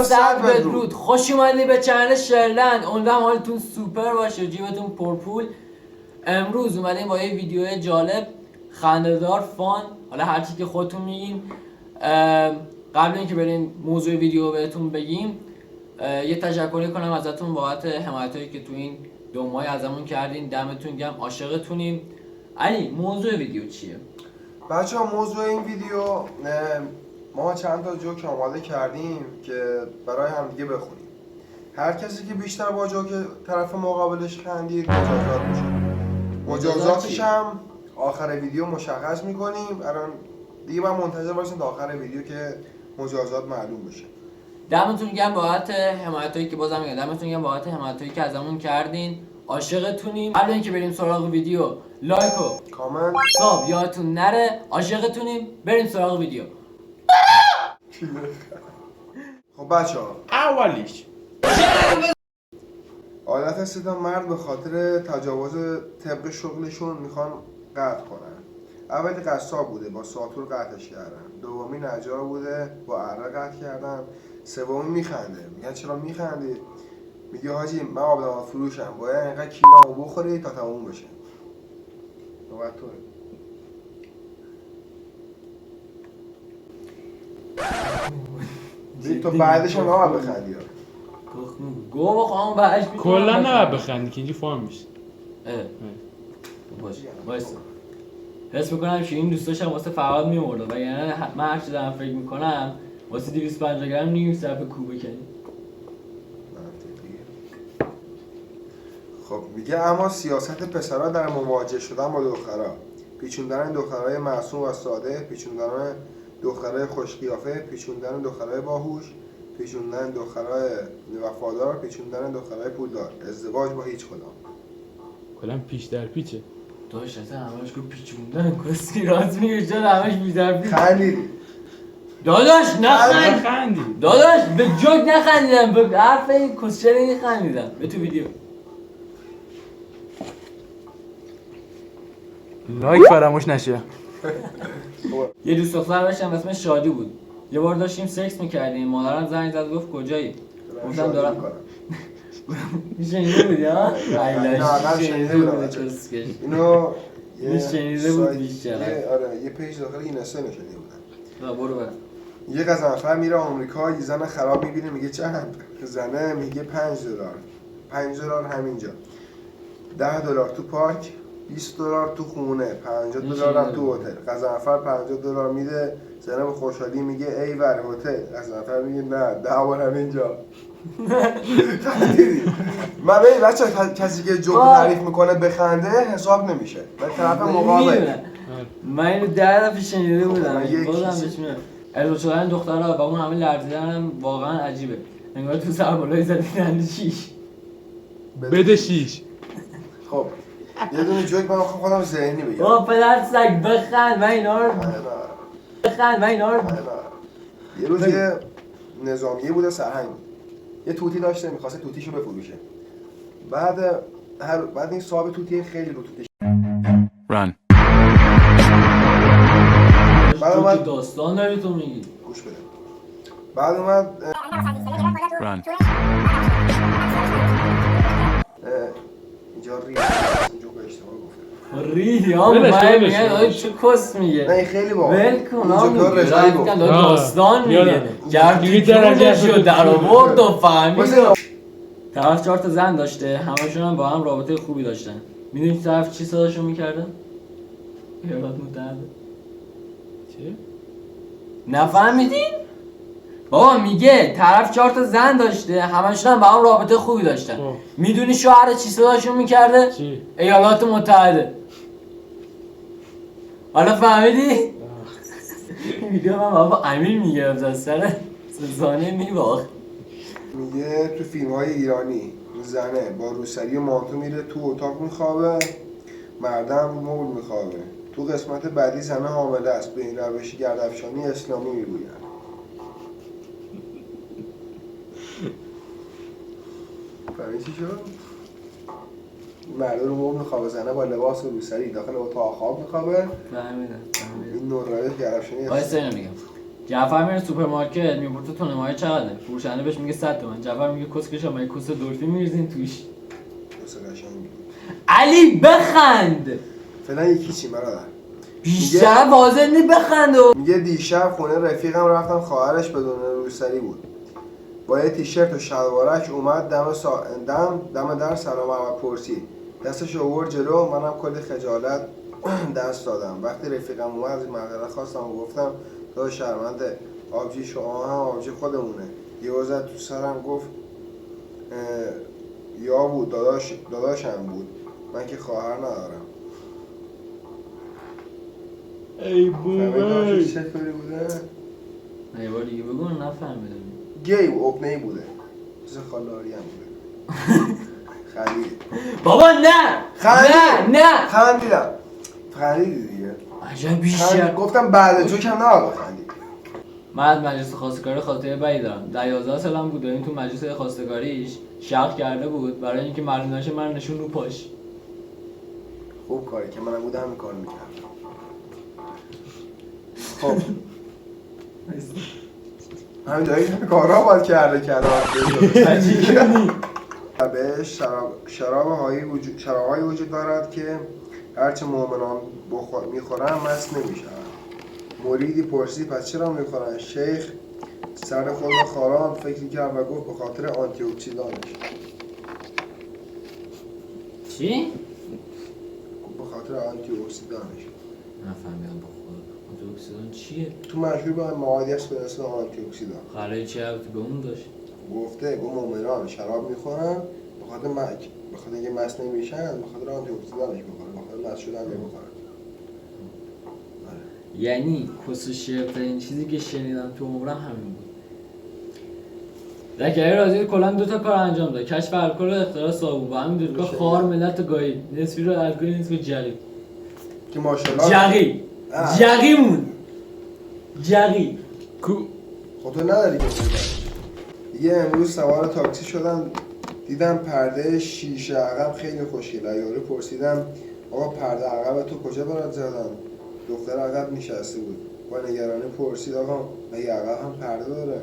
صد بدرود. خوش اومدی به چنل شرلند. امیدوارم حالتون سوپر باشه، جیبتون پرپول. امروز اومدیم با یه ویدیو جالب، خنده‌دار، فان، حالا هر چی که خودتون میگین. قبل اینکه بریم موضوع ویدیو بهتون بگیم، یه تشکری کنم ازتون بابت حمایتایی که تو این 2 ماه ازمون کردین. دمتون گرم، عاشقتونیم. علی، موضوع ویدیو چیه؟ بچه‌ها موضوع این ویدیو ما چند تا جوک آماده کردیم که برای همدیگه بخونیم. هر کسی که بیشتر با جوک طرف مقابلش خندید مجازات میشه. مجازاتش هم آخر ویدیو مشخص میکنیم. الان دیگه من منتظر باشیم تا آخر ویدیو که مجازات معلوم بشه. دمتون گرم بابت حمایتایی که بازم میگم، دمتون گرم بابت حمایتایی که ازمون کردین. عاشقتونیم. قبل اینکه بریم سراغ ویدیو، لایک و کامنت ساب یادتون نره. عاشقتونیم. بریم سراغ ویدیو. خب بچه‌ها، اولیش عادت 3 تا مرد به خاطر تجاوز طبق شغلشون میخوان قطع کنن. اولی قصاب بوده، با ساطور قطعش کردن. دومی نجار بوده، با اره قطع کردن. سومی میخنده. میگن چرا میخندی؟ میگه حاجی من آبدان فروشم، باید اینقدر کیلامو بخوری تا تموم بشه. نوبت توه. تو بعدش هم نباید بخندی ها. گو بخوام بهش کلا نباید بخندی که اینجا فرم میشه. وایسا. حس میکنم که این دوستاشم واسه فرهاد میمرده و یعنی من هرچی دارم فکر میکنم واسه 250 گرم نیم سر به کوبه کنی. خب میگه اما سیاست پسرها در مواجه شدن با دخترها، پیچوندن دخترهای معصوم و ساده، پیچوندن دخترهای خوشقیافه، پیچوندن دخترهای باهوش، پیچوندن دخترهای وفادار، پیچوندن دخترهای پولدار، ازدواج با هیچ کدام. کلا پیش در پیچه. داشت اصلا همش که پیچوندن کسی راست میگه، چرا همش بی‌در پیچ. خندیدی؟ داداش نخند. خندی. داداش به جوک نخندیدم، به حرف این کسچری خندیدم. به تو ویدیو لایک فراموش نشه. یه دوست دختر داشتم اسمش شادی بود. یه بار داشتیم سکس میکردیم، مادرم زنگ زد گفت کجایی؟ گفتم دارم. میشنیده بودی ها؟ نه شنیده بودم. اینو میشنیده بود بیشتر. آره یه پیج داخل این اسه نشنیده بودم. برو برو. یه قزنفر میره آمریکا، یه زن خراب میبینه، میگه چند؟ زنه میگه $5. $5 همینجا، $10 تو پارک، $20 تو خونه، $50 هم تو هتل. قزنفر $50 میده، زنه به خوشحالی میگه ای ور هتل. قزنفر میگه نه 10 بار همینجا. من ببین بچه کسی که جوک تعریف میکنه بخنده حساب نمیشه به طرف مقابل. من اینو 10 دفعه شنیده بودم، بازم بهش میاد. ارزا شدن دخترها و اون همه لرزیدن هم واقعا عجیبه. انگار تو سربالای زدیدن 6 بده 6. خب یه دونه جوک من خودم ذهنی بگم. بابا پدر سگ بخند. من اینا رو بخند. من اینا رو یه روز یه نظامیه بوده سرهنگ، یه توتی داشته میخواسته توتیشو بفروشه. بعد این صاحب توتی خیلی رو توتیش ران. بعد اومد داستان داری تو میگی. گوش بده. بعد اومد ران. اینجا ری جو به اشتباه گفتم. ریدی ها من میگن آی چه کس میگه. نه این خیلی باحال. ولکن ها اینجا کار رجایی گفت. داستان میگه. گردی درجهشو در آورد و فهمید. طرف 4 تا زن داشته، همشون هم با هم رابطه خوبی داشتن. میدونی طرف چی صداشون میکرده؟ ایالات متحده. چی؟ نفهمیدین؟ بابا میگه طرف 4 تا زن داشته، همشون هم با هم رابطه خوبی داشتن. میدونی شوهر چی صداشون میکرده؟ چی؟ ایالات متحده. حالا فهمیدی؟ این ویدیو من بابا امیر میگرفت از سر زانه میباخت. میگه تو فیلم های ایرانی زنه با روسری و مانتو میره تو اتاق میخوابه، مردم رو مبل میخوابه. تو قسمت بعدی زنه حامله است، به این روش گردافشانی اسلامی میگویند. فهمی چی شد؟ مرد رو مبل میخوابه، زنه با لباس و روسری داخل اتاق خواب میخوابه. فهمیدم. این نوع روش گردافشانی وایسا اینو میگم. جعفر میره سوپرمارکت میپرسه تونمای چقدره؟ فروشنده بهش میگه 100 تومن. جعفر میگه کسکشا مگه کوس دلفین میریزین توش؟ دوست قشنگی. علی بخند. فعلا یکی چی برادر. بیشتر واضح نی بخند. میگه دیشب خونه رفیقم رفتم خواهرش بدون روسری بود. با یه تیشرت و شلوارک اومد دم در سلام علیکم پرسید. دستش آورد جلو، منم کلی خجالت دست دادم. وقتی رفیقم اومد از معذرت خواستم و گفتم تو شرمنده، آبجی شما هم آبجی خودمونه. یهو زد تو سرم گفت یا بود داداشم بود، من که خواهر ندارم. ای فهمیدی چطوری بوده؟ نه یه بار دیگه بگو نفهمیدم. گی و اپنی بوده، چیز خالاری هم بوده. خندید بابا نه نه خندیدی دیگه. عجب بیشتر. گفتم بعد جوکم نباید خندید. من از مجلس خواستگاری خاطره بدی دارم. 11 سالم بود و این تو مجلس خواستگاریش شق کرده بود برای اینکه معلوم نشه من نشون رو پاش. خوب کاری که منم بودم همین کار میکردم. خب همین دایی کارها باید کرده بهش شرابهایی وجود دارد که هرچه مؤمنان میخورن مست نمیشن. مریدی پرسید پس چرا میخورن؟ شیخ سر خود را خاراند، فکری کرد و گفت به خاطر آنتی اکسیدانش. چی؟ به خاطر آنتی اکسیدانش. نفهمیدم با خود. آنتی اکسیدان چیه؟ تو مشهور به موادی است به اسم آنتی اکسیدان. قراره چه ربطی به اون داشت؟ گفته مؤمنان شراب میخورن به خاطر اینکه مست نمیشن، به خاطر آنتی اکسیدانش میخورن، به خاطر مست شدن نمیخورن. یعنی کس و شرط‌ترین چیزی که شنیدم تو عمرم همین بود. زکریا رازی کلا 2 تا کار انجام داد. کشف الکل و اختراع صابون. با همین دیدگاه خوار ملت رو گایید. نصفی رو الکل نصفی جقی. که ماشاءالله جقی کو خب تو نداری که دیگه. امروز سوار تاکسی شدم دیدم پرده شیشه عقب خیلی خوشگله. یارو پرسیدم آقا پرده عقب تو کجا برات زدن؟ دختر عقب نشسته بود. با نگرانی پرسید آقا مگه عقب هم پرده داره؟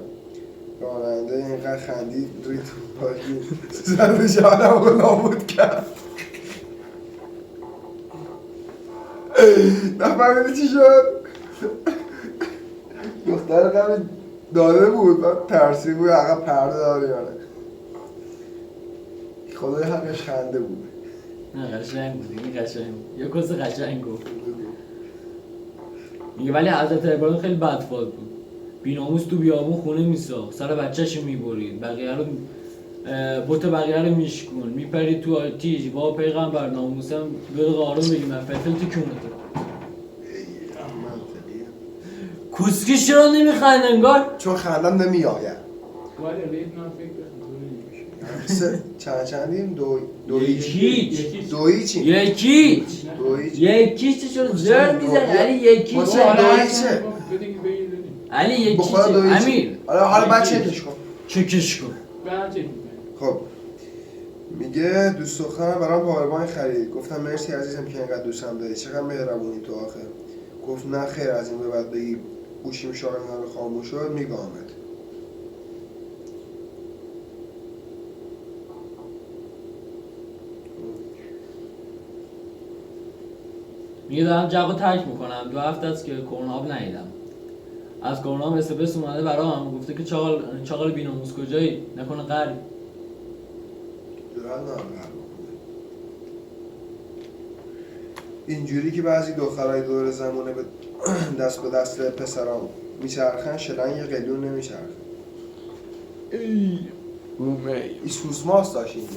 راننده اینقدر خندید روی تو پاکی زد جانم رو نابود کرد. نفهمیدی چی شد؟ دختر قبل داده بود ترسی بود عقب پرده داره یا نه. خدای حقش خنده بود. نه قشنگ بود. این قشنگ بود. یه کس قشنگ گفت. میگه ولی حضرت ابراهیم خیلی بدفال بود. بی‌ناموس تو بیابون خونه میساخت، سر بچه‌شو میبرید، بت بقیه رو میشکون، میپرید تو آتیش. با پیغمبر ناموسم بگو قارون بگی من فلفل تو کونته. کسکی چرا نمیخند انگار؟ چون خندم نمیآید. ولی رید من فکر کنم چندیم؟ یکی چه شد زرد میزن علی یکی چه؟ علی یکی چه؟ امیر حالا بعد چکش کن. چکش کن. خب میگه دوست دخترم برام پاوربانک خرید. گفتم مرسی عزیزم که اینقدر دوستم داری. چقدر مهربونی تو آخه. گفت نه خیر از این به بعد بگی گوشیم شارژر رو خاموش شد میگامت. میگه دارم جقو ترک میکنم. 2 هفته است که کرناب ندیدم. از کرناب اسپس اومده برام گفته که چاقال بی‌ناموس کجایی؟ نکنه قری. اینجوری که بعضی دخترای دور زمونه به دست پسرام میچرخن شلنگ یه قلیون نمیچرخن. ای بومی این سوسماس داشت اینجا.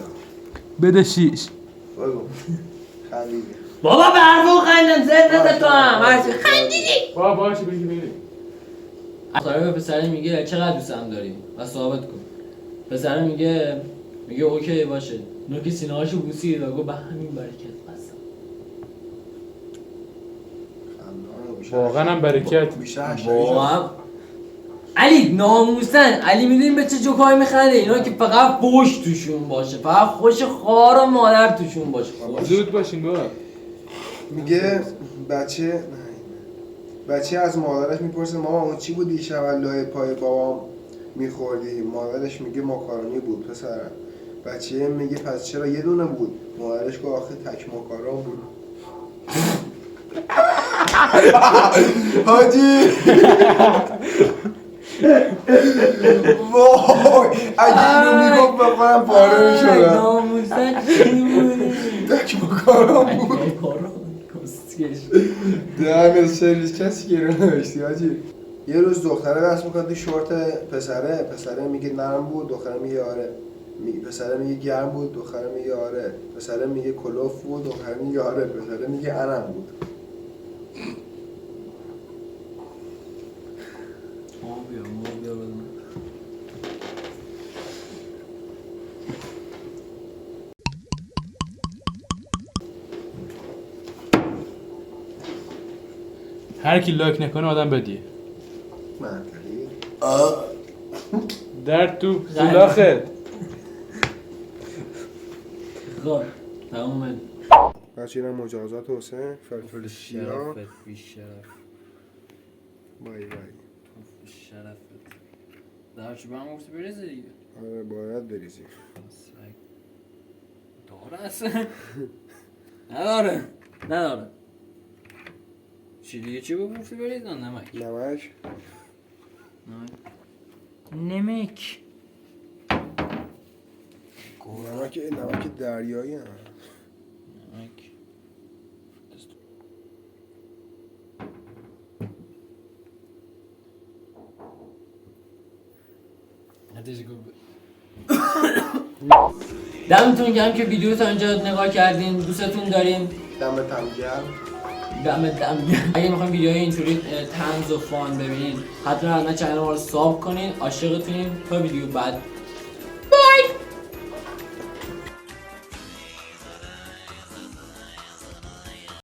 بده شیش بگو خندیدی بابا به حرفو خندم زد تو هم خندیدی. بابا باشه بگی بریم. آخره به پسره میگه چقدر دوستم داری و ثابت کن. پسره میگه اوکی باشه. نوکی سینه‌هاشو بوسید و گفت به همین برکت قسم. واقعا هم برکت. واقعا علی ناموسن. علی میدونی به چه جوکایی میخنده؟ اینا که فقط فوش توشون باشه، فقط خوش خار و مادر توشون باشه. زود باشین بابا. میگه بچه بچه از مادرش میپرسه مامان اون چی بود دیشب لای پای بابام میخوردی؟ مادرش میگه ماکارونی بود پسرم. بچه میگه پس چرا یه دونه بود؟ مادرش گفت آخه تک ماکارون بود. حاجی وای اگه اینو میگفت بخورم پاره میشدم. ناموسن چی بودی؟ تک ماکارون بود. کسکش دهن سرویس کسی که رو نوشتی حاجی. یه روز دختره دست میکنه تو شورت پسره میگه نرم بود، دختره میگه آره. پسره میگه گرم بود، دختره میگه آره. پسره میگه کلوف بود، دختره میگه آره. پسره میگه انم بود. ما بیا بدم. هر کی لایک نکنه آدم بدیه. منطقی. در تو سلاخت. خب تمام. بچه اینم مجازات حسین فلفل سیاه. شرفت بیشرف بای بای. شرفت در چی برم گفتی بریزه دیگه. آره باید بریزی. داره اصلا نداره چی دیگه چی گفتی بریزه؟ نمک نمک دریایی هم. نمک دمتون گرم که ویدیو رو تا اینجا نگاه کردین. دوستتون داریم. دمتم گرم. اگه میخواین ویدیوهای اینطوری طنز و فان ببینین حتما چنل ما رو ساب کنین. عاشقتونیم. تا ویدیو بعد